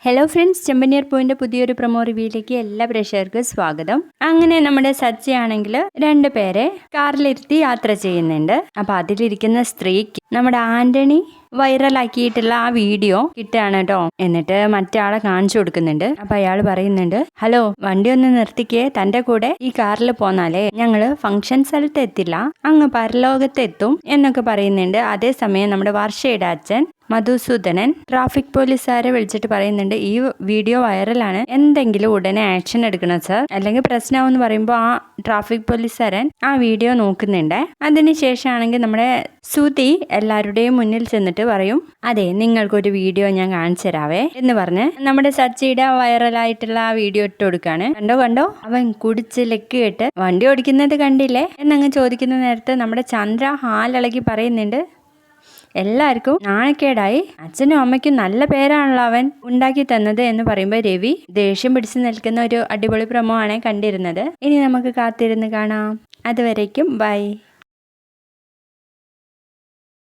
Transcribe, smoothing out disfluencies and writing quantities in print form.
Hello friends, ചെമ്പനീർ പൂവിൻ്റെ പുതിയൊരു promo റിവ്യൂയിലേക്ക് എല്ലാ പ്രേക്ഷകർക്കും സ്വാഗതം. അങ്ങനെ നമ്മുടെ സച്ചിയാണെങ്കിൽ 2 പേരെ കാറിലിരുത്തി യാത്ര ചെയ്യുന്നുണ്ട്. അപ്പോൾ അതിലിരിക്കുന്ന സ്ത്രീക്ക് നമ്മുടെ ആന്റണി വൈറലാക്കിയിട്ടുള്ള ആ വീഡിയോ കിട്ടുകയാണ് കേട്ടോ. എന്നിട്ട് മറ്റാളെ കാണിച്ചു കൊടുക്കുന്നുണ്ട്. അപ്പൊ അയാൾ പറയുന്നുണ്ട്, ഹലോ, വണ്ടി ഒന്ന് നിർത്തിക്കേ, തന്റെ കൂടെ ഈ കാറിൽ പോന്നാലേ ഞങ്ങള് ഫംഗ്ഷൻ സ്ഥലത്ത് എത്തില്ല, അങ്ങ് പരലോകത്ത് എത്തും എന്നൊക്കെ പറയുന്നുണ്ട്. അതേസമയം നമ്മുടെ വർഷയുടെ അച്ഛൻ മധുസൂദനൻ ട്രാഫിക് പോലീസുകാരെ വിളിച്ചിട്ട് പറയുന്നുണ്ട്, ഈ വീഡിയോ വൈറലാണ്, എന്തെങ്കിലും ഉടനെ ആക്ഷൻ എടുക്കണം സർ, അല്ലെങ്കിൽ പ്രശ്നമാവെന്ന് പറയുമ്പോൾ ആ ട്രാഫിക് പോലീസുകാരൻ ആ വീഡിയോ നോക്കുന്നുണ്ട്. അതിനുശേഷമാണെങ്കിൽ നമ്മുടെ സുതി എല്ലാവരുടെയും മുന്നിൽ ചെന്നിട്ട് പറയും, അതെ, നിങ്ങൾക്കൊരു വീഡിയോ ഞാൻ കാണിച്ചു തരാവേ എന്ന് പറഞ്ഞ് നമ്മുടെ സച്ചിയുടെ വൈറലായിട്ടുള്ള ആ വീഡിയോ ഇട്ട് കൊടുക്കാണ്. കണ്ടോ, അവൻ കുടിച്ച് ലെക്ക് കേട്ട് വണ്ടി ഓടിക്കുന്നത് കണ്ടില്ലേ എന്നങ്ങ് ചോദിക്കുന്ന നേരത്ത് നമ്മുടെ ചന്ദ്ര ഹാലിളകി പറയുന്നുണ്ട്, എല്ലാവർക്കും നാണക്കേടായി, അച്ഛനും അമ്മയ്ക്കും നല്ല പേരാണല്ലോ അവൻ ഉണ്ടാക്കി തന്നത് എന്ന് പറയുമ്പോൾ രവി ദേഷ്യം പിടിച്ചു നിൽക്കുന്ന ഒരു അടിപൊളി പ്രൊമോ ആണ് കണ്ടിരുന്നത്. ഇനി നമുക്ക് കാത്തിരുന്ന് കാണാം. അതുവരേക്കും ബൈ.